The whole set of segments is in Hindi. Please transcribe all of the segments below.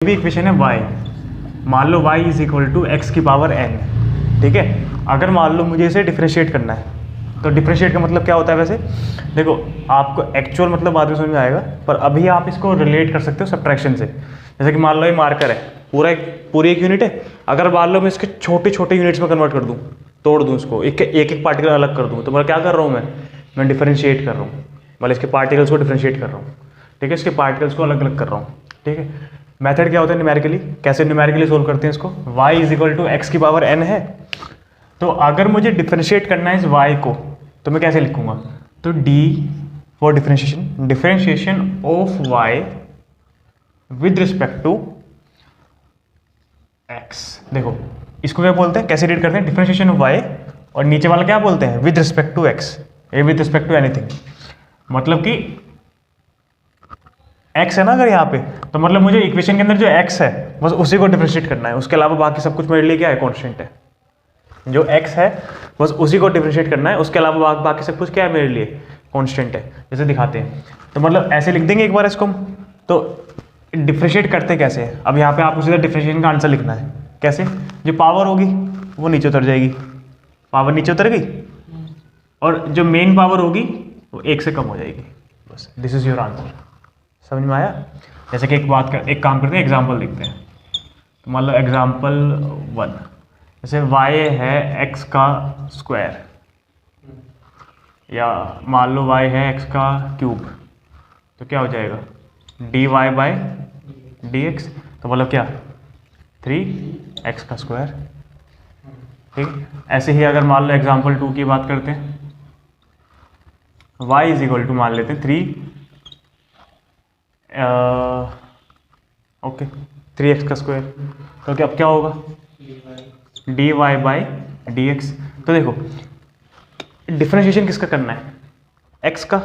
भी इक्वेशन है y, मान लो y is equal to x की पावर n, ठीक है। अगर मान लो मुझे इसे डिफ्रेंशिएट करना है, तो डिफ्रेंशिएट का मतलब क्या होता है? वैसे देखो, आपको एक्चुअल मतलब बाद में समझ में आएगा, पर अभी आप इसको रिलेट कर सकते हो सब्ट्रैक्शन से। जैसे कि मान लो ये मार्कर है, पूरी एक यूनिट है। अगर मान लो मैं इसके छोटे छोटे यूनिट्स में कन्वर्ट कर दूँ, तोड़ दूँ इसको, एक पार्टिकल अलग कर दूँ, तो मैं क्या कर रहा हूँ? मैं डिफ्रेंशिएट कर रहा हूँ, मतलब इसके पार्टिकल्स को डिफ्रेंशिएट कर रहा हूँ, ठीक है। इसके पार्टिकल्स को अलग अलग कर रहा हूँ, ठीक है। मेथड क्या होता है न्यूमेरिकली? कैसे न्यूमेरिकली सोल्व करते हैं इसको? y is equal to x की पावर n है, तो अगर मुझे डिफ्रेंशिएट करना है इस y को, तो मैं कैसे लिखूंगा? तो d for differentiation of y with respect to x। देखो इसको क्या बोलते हैं, कैसे रीड करते हैं? डिफ्रेंशिएशन ऑफ y, और नीचे वाला क्या बोलते हैं? विद रिस्पेक्ट टू x, ये विद रिस्पेक्ट टू एनीथिंग। मतलब कि x है ना अगर यहाँ पे, तो मतलब मुझे इक्वेशन के अंदर जो x है बस उसी को डिफरेंशिएट करना है, उसके अलावा बाकी सब कुछ मेरे लिए क्या है? कांस्टेंट है। जो x है बस उसी को डिफरेंशिएट करना है, उसके अलावा बाकी सब कुछ क्या है मेरे लिए? कांस्टेंट है। जैसे दिखाते हैं, तो मतलब ऐसे लिख देंगे एक बार इसको। तो डिफरेंशिएट करते कैसे हैं? अब यहाँ पे आपको सीधा डिफरेंशिएशन का आंसर लिखना है। कैसे? जो पावर होगी वो नीचे उतर जाएगी, पावर नीचे उतर गई, और जो मेन पावर होगी वो 1 से कम हो जाएगी। बस दिस इज योर आंसर। समझ में आया? जैसे कि एक काम करते हैं, एग्जाम्पल लिखते हैं। तो मान लो एग्जाम्पल 1, जैसे y है x का स्क्वायर, या मान लो y है x का क्यूब, तो क्या हो जाएगा? dy बाई dx, तो मतलब क्या? 3x का स्क्वायर, ठीक। ऐसे ही अगर मान लो एग्जाम्पल 2 की बात करते हैं, y इज इक्वल टू मान लेते हैं 3x का स्क्वायर, तो क्या अब क्या होगा? dy by dx। तो देखो डिफरेंशिएशन किसका करना है? x का।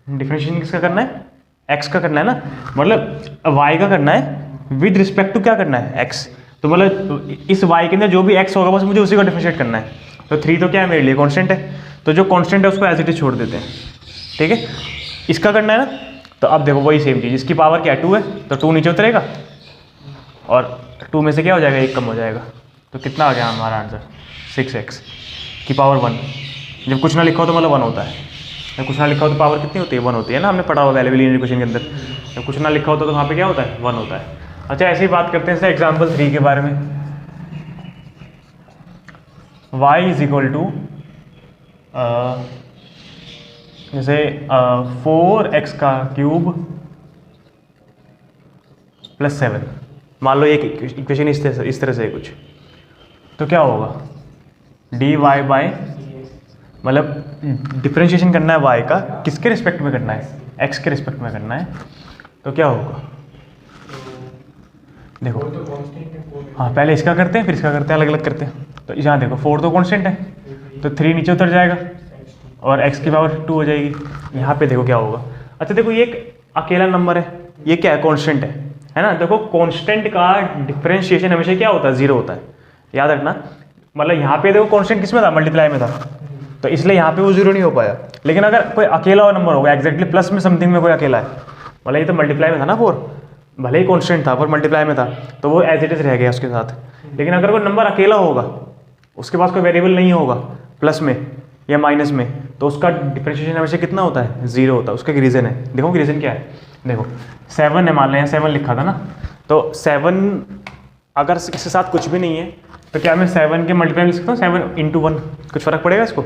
डिफरेंशिएशन किसका करना है? x का करना है ना, मतलब y का करना है विद रिस्पेक्ट टू क्या करना है? x। तो मतलब इस y के अंदर जो भी x होगा बस मुझे उसी को डिफरेंशिएट करना है। तो 3 तो क्या है मेरे लिए? कांस्टेंट है, तो जो कांस्टेंट है उसको एज इट इज छोड़ देते हैं, ठीक है। इसका करना है ना, तो अब देखो वही सेम चीज़, इसकी पावर क्या है? 2 है, तो 2 नीचे उतरेगा, और 2 में से क्या हो जाएगा? 1 कम हो जाएगा। तो कितना आ गया हमारा आंसर? 6x की पावर 1। जब कुछ ना लिखा हो तो मतलब 1 होता है, जब कुछ ना लिखा हो तो पावर कितनी होती है? 1 होती है ना, हमने पढ़ा हुआ वैल्यू लीनियर इक्वेशन के अंदर। जब कुछ ना लिखा होता तो वहाँ पे क्या होता है? 1 होता है। अच्छा, ऐसे ही बात करते हैं जैसे एग्जाम्पल 3 के बारे में। y इज इक्वल टू जैसे 4x का क्यूब प्लस 7, मान लो एक इक्वेशन इस तरह से कुछ, तो क्या होगा? dy बाई, मतलब डिफरेंशिएशन करना है y का, किसके रिस्पेक्ट में करना है? x के रिस्पेक्ट में करना है, तो क्या होगा? देखो, हाँ पहले इसका करते हैं फिर इसका करते हैं, अलग अलग करते हैं। तो यहाँ देखो 4 तो कांस्टेंट है, तो 3 नीचे उतर जाएगा और x की पावर 2 हो जाएगी। यहाँ पे देखो क्या होगा। अच्छा देखो, ये एक अकेला नंबर है, ये क्या है? कांस्टेंट है ना। देखो कांस्टेंट का डिफरेंशिएशन हमेशा क्या होता है? 0 होता है, याद रखना। मतलब यहाँ पे देखो कांस्टेंट किस में था? मल्टीप्लाई में था, तो इसलिए यहाँ पे वो 0 नहीं हो पाया। लेकिन अगर कोई अकेला नंबर होगा, एग्जैक्टली प्लस में समथिंग में कोई अकेला है, मतलब ये तो मल्टीप्लाई में था ना 4, भले ही कांस्टेंट था पर मल्टीप्लाई में था, तो वो एज इट इज रह गया उसके साथ। लेकिन अगर कोई नंबर अकेला होगा, उसके पास कोई वेरिएबल नहीं होगा प्लस में या माइनस में, तो उसका डिफरेंशिएशन हमेशा कितना होता है? 0 होता है। उसका रीज़न है, देखो रीज़न क्या है। देखो 7 है, मान लें 7 लिखा था ना, तो 7 अगर इसके साथ कुछ भी नहीं है तो क्या मैं 7 के मल्टीप्लाई लिख सकता हूँ? 7 इंटू 1, कुछ फ़र्क पड़ेगा इसको?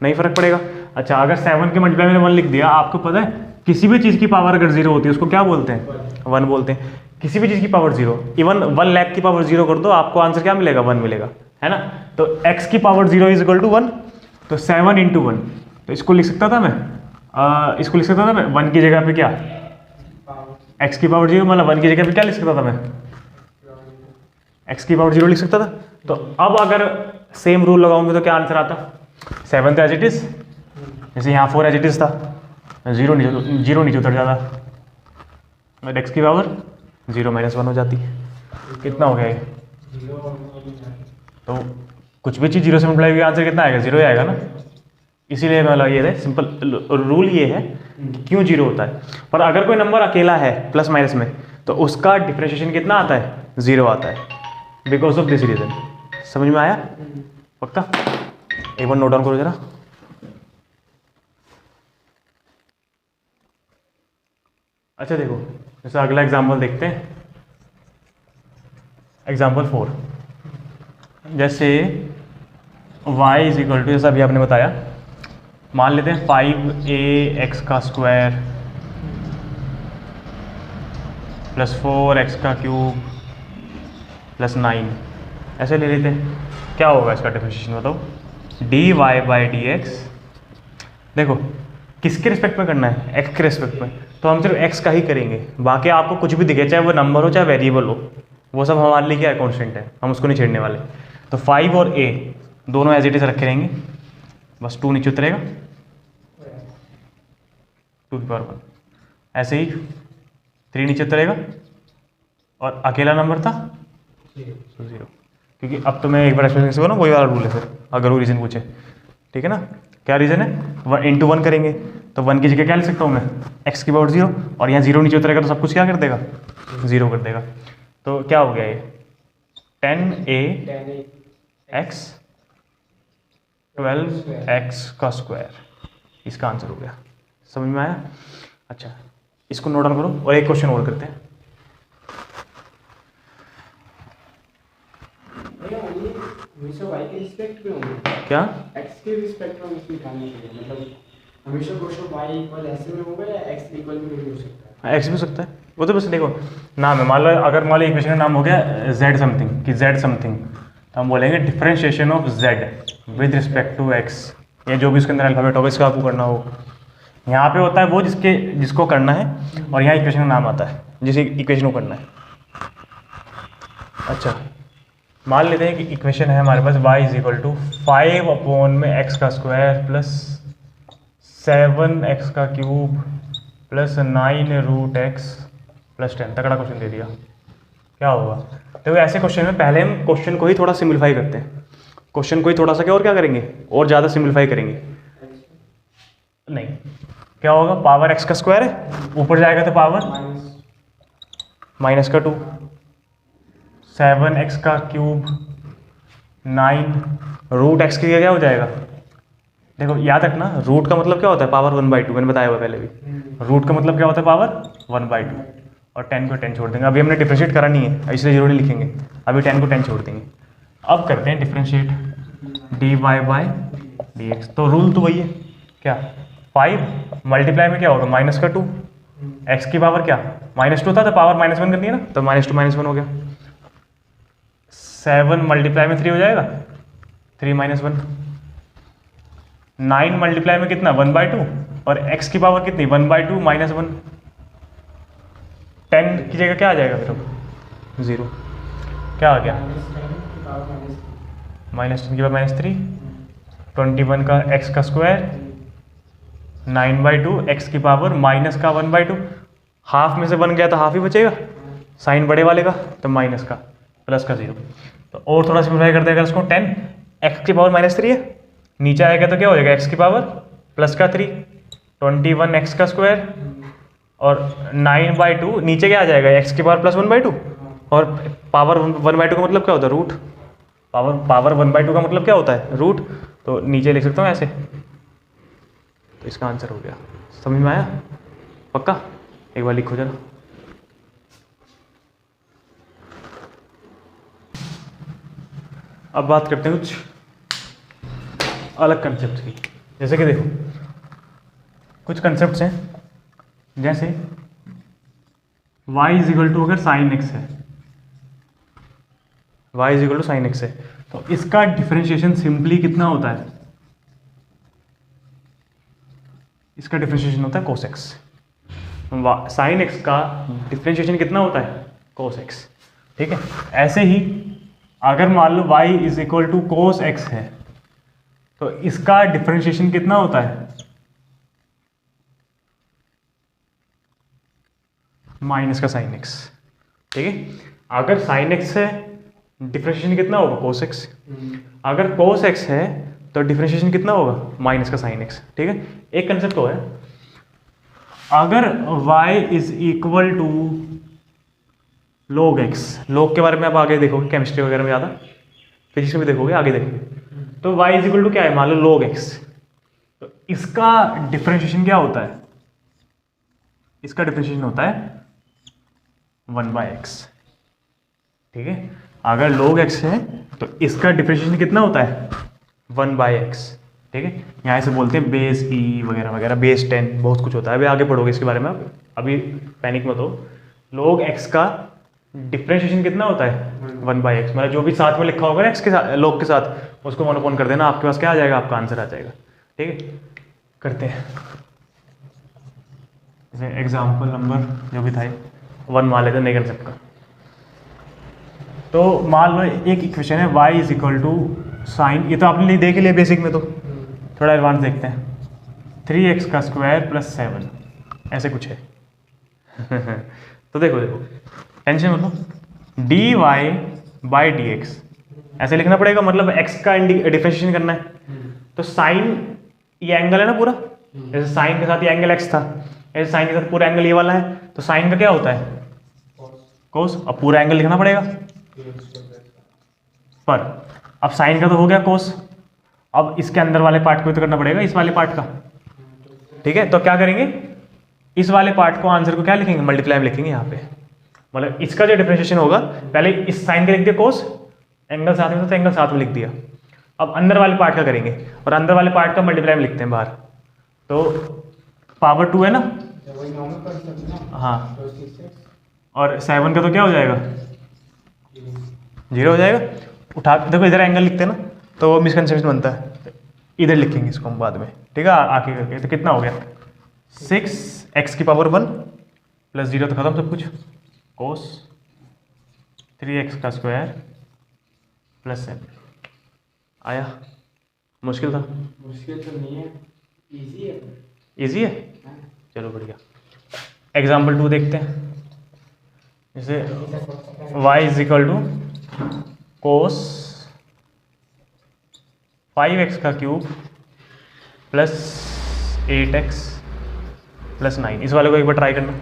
नहीं फ़र्क पड़ेगा। अच्छा, अगर 7 के मल्टीप्लाई में 1 लिख दिया, आपको पता है किसी भी चीज़ की पावर अगर 0 होती है उसको क्या बोलते हैं? 1 बोलते हैं। किसी भी चीज़ की पावर 0, इवन 1 लाख की पावर 0 कर दो, आपको आंसर क्या मिलेगा? 1 मिलेगा, है ना। तो x की पावर 0 इज इक्वल टू 1, तो 7 इंटू 1, तो इसको लिख सकता था मैं, इसको लिख सकता था मैं 1 की जगह पे क्या? x की पावर 0, मतलब 1 की जगह पे क्या लिख सकता था मैं? x की पावर 0 लिख सकता था। तो अब अगर सेम रूल लगाऊंगे तो क्या आंसर आता? 7 तो एज इट इज, जैसे यहाँ 4 एज इट इज था, 0 नीचे उतर जाता, और x की पावर 0 माइनस 1 हो जाती है। कितना हो गया ये? तो कुछ भी चीज़ 0 से मल्टीप्लाई आंसर कितना आएगा? 0 ही आएगा ना। इसीलिए मतलब ये है सिंपल रूल, ये है कि क्यों 0 होता है। पर अगर कोई नंबर अकेला है प्लस माइनस में, तो उसका डिफरेंशिएशन कितना आता है, 0 आता है, बिकॉज ऑफ दिस रीजन। समझ में आया? पक्का? एक बार नोट डाउन करो जरा। अच्छा देखो, जैसे अगला एग्जाम्पल देखते हैं, एग्जाम्पल 4। जैसे y इज इक्वल टू, जैसा अभी आपने बताया, मान लेते हैं 5ax का स्क्वायर प्लस 4x का क्यूब प्लस 9, ऐसे ले लेते हैं। क्या होगा इसका डिफरेंशिएशन बताओ? dy बाई dx, देखो किसके रिस्पेक्ट में करना है, x के रिस्पेक्ट में, तो हम सिर्फ x का ही करेंगे। बाकी आपको कुछ भी दिखे, चाहे वो नंबर हो चाहे वेरिएबल हो, वो सब हमारे लिए क्या है, कॉन्स्टेंट है, हम उसको नहीं छेड़ने वाले। तो 5 और a दोनों एज इट इज रखे रहेंगे, बस 2 नीचे उतरेगा, 2 की पावर 1, ऐसे ही 3 नीचे उतरेगा, और अकेला नंबर था 0, क्योंकि अब तो मैं एक बार एक्सप्लेनेशन से बोला, वही वाला रूल है फिर, अगर वो रीज़न पूछे, ठीक है ना? क्या रीज़न है? 1 × 1 करेंगे, तो 1 की जगह क्या लिख सकता हूँ मैं, x की पावर 0, और यहाँ 0 नीचे उतरेगा तो सब कुछ क्या कर देगा, 0 कर देगा। तो क्या हो गया ये, 10ax 12x का स्क्वायर, इसका आंसर हो गया। समझ में आया? अच्छा, इसको नोट डाउन करो, और एक क्वेश्चन और करते हैं। हमेशा y के रिस्पेक्ट में होंगे, क्या x के रिस्पेक्ट में उसमें निकालने के लिए, मतलब हमेशा क्वेश्चन y इक्वल ऐसे में होगा या x इक्वल में भी हो सकता है? x भी हो सकता है, वो तो बस देखो नाम है। मान लो अगर मान लो इक्वेशन का नाम हो गया z समथिंग कि z समथिंग, तो हम बोलेंगे differentiation of z with respect to x, या जो भी उसके अंदर अल्फाबेट होगा इसका आपको करना हो। यहाँ पे होता है वो जिसको करना है, और यहाँ इक्वेशन का नाम आता है जिस इक्वेशन को करना है। अच्छा, मान लेते हैं कि इक्वेशन है हमारे पास y is equal to 5 upon में x का स्क्वायर प्लस 7x का cube plus 9 root x plus 10। तगड़ा क्वेश्चन दे दिया, क्या होगा? तो ऐसे क्वेश्चन में पहले हम क्वेश्चन को ही थोड़ा सिंप्लीफाई करते हैं, क्वेश्चन को ही थोड़ा सा क्या और क्या करेंगे, और ज़्यादा सिंप्लीफाई करेंगे। नहीं, क्या होगा, पावर x का स्क्वायर है, ऊपर जाएगा तो पावर माइनस का 2, 7x का क्यूब 9 रूट x की जगह क्या हो जाएगा, देखो याद रखना, रूट का मतलब क्या होता है, पावर 1/2, मैंने बताया हुआ पहले भी। रूट का मतलब क्या होता है, पावर 1/2, और 10 को 10 छोड़ देंगे। अभी हमने डिफरेंशिएट करा नहीं है, इसलिए जीरो नहीं लिखेंगे, अभी 10 को 10 छोड़ देंगे। अब करते हैं डिफरेंशिएट dy बाई dx। तो रूल तो वही है, क्या 5 मल्टीप्लाई में क्या होगा, माइनस का 2, x की पावर क्या -2 था, तो पावर -1 करनी है ना, तो -2 -1 हो गया। 7 मल्टीप्लाई में 3 हो जाएगा, 3 - 1। 9 मल्टीप्लाई में कितना, 1/2, और x की पावर कितनी, 1/2 -1। 10 की जगह क्या आ जाएगा फिर, 0। क्या आ गया, -10 की पावर -3, 21 का x का स्क्वायर 9/2, x की पावर माइनस का 1/2, हाफ में से 1 गया तो हाफ ही बचेगा, साइन बड़े वाले का, तो माइनस का प्लस का 0। तो और थोड़ा सिंप्लीफाई कर देगा इसको, 10 x की पावर -3 है, नीचे आएगा तो क्या हो जाएगा, x की पावर प्लस का 3, 21 x का स्क्वायर, और 9/2 नीचे क्या आ जाएगा, x की पावर प्लस 1/2, और पावर 1/2 का मतलब क्या होता है, रूट। पावर 1/2 का मतलब क्या होता है, रूट। तो नीचे लिख सकता हूँ ऐसे, तो इसका आंसर हो गया। समझ में आया? पक्का? एक बार लिखो जरा। अब बात करते हैं कुछ अलग कंसेप्ट की। जैसे कि देखो कुछ कंसेप्ट्स हैं, जैसे y इज इक्वल टू अगर साइन x है, y is equal to sine x है, तो इसका डिफरेंशिएशन सिंपली कितना होता है, इसका डिफरेंशिएशन होता है cos x। साइन x का डिफरेंशिएशन कितना होता है, cos x। ठीक है, ऐसे ही अगर मान लो y is equal to cos x है, तो इसका डिफरेंशिएशन कितना होता है, माइनस का साइन x। ठीक है, अगर साइन x है डिफरेंशिएशन कितना होगा, cos x। अगर cos x है तो डिफरेंशिएशन कितना होगा, माइनस का साइन x। ठीक है, एक कंसेप्ट हो है, अगर y is equal to log x, log के बारे में आप आगे देखोगे केमिस्ट्री वगैरह में, ज़्यादा फिजिक्स में भी देखोगे, आगे देखोगे। तो y इज इक्वल टू क्या है, मान लो log x। तो इसका डिफरेंशिएशन क्या होता है, इसका डिफरेंशिएशन होता है 1/x। ठीक है, अगर log x है तो इसका डिफरेंशिएशन कितना होता है 1/x। ठीक है, यहाँ से बोलते हैं बेस e वगैरह वगैरह, बेस 10, बहुत कुछ होता है, अभी आगे पढ़ोगे इसके बारे में, आप अभी पैनिक मत हो। log x का डिफरेंशिएशन कितना होता है 1/x, मतलब जो भी साथ में लिखा होगा ना x के साथ, log के साथ, उसको 1 अपॉन कर देना, आपके पास क्या आ जाएगा, आपका आंसर आ जाएगा। ठीक है, करते हैं जैसे एग्जाम्पल नंबर जो भी था 1 मान लेते, नहीं कर सकता। तो मान लो एक इक्वेशन है y is equal to sine, ये तो आपने देख लिया बेसिक में, तो थोड़ा एडवांस देखते हैं। 3x का स्क्वायर प्लस 7, ऐसे कुछ है। तो देखो टेंशन मतलब dy बाई dx ऐसे लिखना पड़ेगा, मतलब x का डिफरेंशिएशन करना है। तो साइन, ये एंगल है ना पूरा, जैसे साइन के साथ ये एंगल x था, ऐसे साइन के साथ पूरा एंगल ये वाला है, तो साइन का क्या होता है कोस। अब पूरा एंगल लिखना पड़ेगा पर, अब साइन का तो हो गया कोस, अब इसके अंदर वाले पार्ट को तो करना पड़ेगा, इस वाले पार्ट का। ठीक है, तो क्या करेंगे, इस वाले पार्ट को, आंसर को क्या लिखेंगे, मल्टीप्लाई में लिखेंगे यहाँ पे। मतलब इसका जो डिफरेंशिएशन होगा, पहले इस साइन के लिख दिया कोस, एंगल साथ में था तो एंगल साथ में लिख दिया। अब अंदर वाले पार्ट का करेंगे, और अंदर वाले पार्ट का मल्टीप्लाई में लिखते हैं बाहर। तो पावर 2 है ना, हाँ, और 7 का तो क्या हो जाएगा 0 हो जाएगा। उठा देखो इधर एंगल लिखते हैं ना, तो वो मिसकंसेप्शन बनता है, इधर लिखेंगे इसको हम बाद में। ठीक है, आके करके तो कितना हो गया 6x की पावर 1 प्लस 0, तो खत्म सब कुछ, कोस 3x का स्क्वायर प्लस 7। आया, मुश्किल था? मुश्किल तो नहीं है, इजी है। इजी है, चलो बढ़िया। एग्जाम्पल 2 देखते हैं, जैसे y is equal to cos 5x का क्यूब प्लस 8x प्लस 9। इस वाले को एक बार ट्राई करना,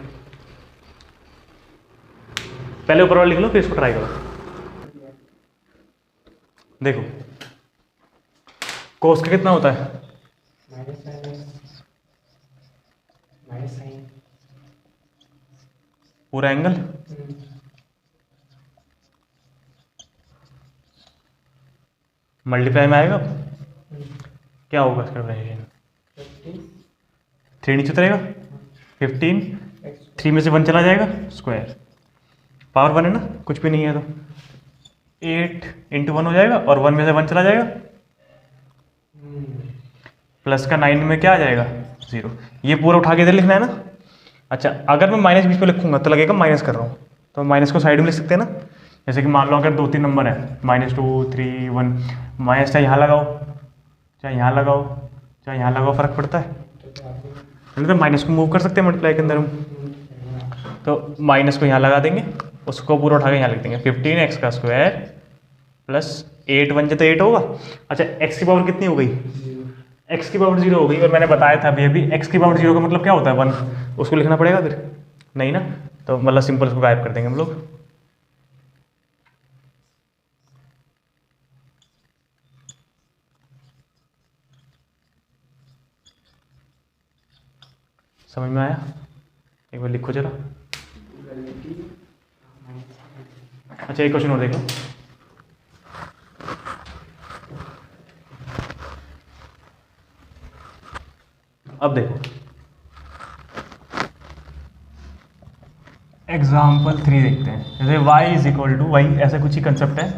पहले ऊपर वाला लिख लो फिर इसको ट्राई करो। देखो कोस का कितना होता है पूरा एंगल, मल्टीप्लाई में आएगा, क्या होगा इसका डिफरेंशिएशन 3 नीचे उतरेगा, 15, 3 में से 1 चला जाएगा, स्क्वायर पावर 1 है ना, कुछ भी नहीं है तो 8 इंटू 1 हो जाएगा, और 1 में से 1 चला जाएगा, प्लस का 9 में क्या आ जाएगा 0। ये पूरा उठा के इधर लिखना है ना। अच्छा, अगर मैं माइनस बीच पे लिखूंगा तो लगेगा माइनस कर रहा हूँ, तो माइनस को साइड में लिख सकते हैं ना। जैसे कि मान लो अगर 2-3 नंबर है, -2, 3, 1, माइनस चाहे यहाँ लगाओ, चाहे यहाँ लगाओ, चाहे यहाँ लगाओ, फर्क पड़ता है नहीं, तो माइनस को मूव कर सकते हैं मल्टीप्लाई के अंदर हम। तो माइनस को यहाँ लगा देंगे, उसको पूरा उठा के यहाँ लिख देंगे, 15x का स्क्वायर प्लस 8 1 तो 8 होगा। अच्छा, x की पावर कितनी हो गई, x की पावर 0 हो गई, और मैंने बताया था अभी x की पावर 0 का मतलब क्या होता है 1, उसको लिखना पड़ेगा फिर, नहीं ना, तो मतलब सिंपल उसको गायब कर देंगे हम लोग। समझ में आया, एक बार लिखो जरा। अच्छा, एक क्वेश्चन और देखो, अब देखो एग्जाम्पल 3 देखते हैं। जैसे y इज इक्वल टू, वही ऐसा कुछ ही कंसेप्ट है,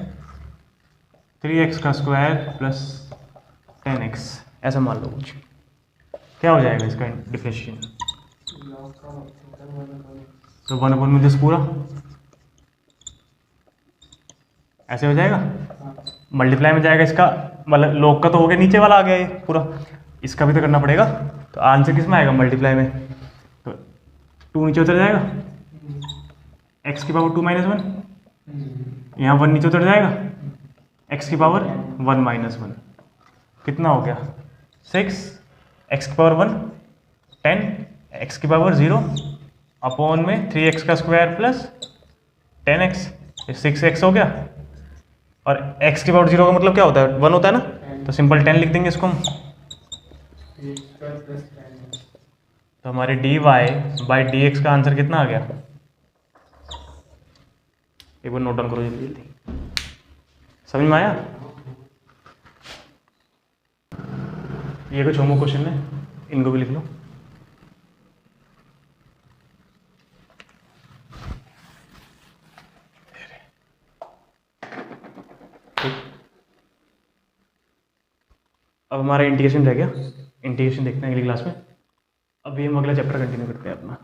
3x का स्क्वायर प्लस 10x, ऐसा मान लो कुछ, क्या हो जाएगा इसका डिफरेंशिएशन, तो 1 अपॉन में जस्ट पूरा ऐसे हो जाएगा, मल्टीप्लाई में जाएगा इसका, मतलब log का तो हो गया, नीचे वाला आ गया ये पूरा, इसका भी तो करना पड़ेगा, तो आंसर किस में आएगा मल्टीप्लाई में, तो 2 नीचे उतर जाएगा, x की पावर 2 - 1, यहाँ 1 नीचे उतर जाएगा, x की पावर 1 - 1, कितना हो गया 6, x की पावर 1 10, x की पावर 0 अपॉन में 3x का स्क्वायर प्लस 10x, ये 6x हो गया, और x की पावर 0 का मतलब क्या होता है, 1 होता है ना, तो सिंपल 10 लिख देंगे इसको हम। तो हमारे dy बाई dx का आंसर कितना आ गया, एक बार नोट डाउन करो जल्दी जल्दी, समझ में आया? ये कुछ होमवर्क क्वेश्चन है, इनको भी लिख लो। अब हमारा इंटीग्रेशन रह गया, इंटीग्रेशन देखते हैं अगली क्लास में। अभी हम अगला चैप्टर कंटिन्यू करते हैं अपना।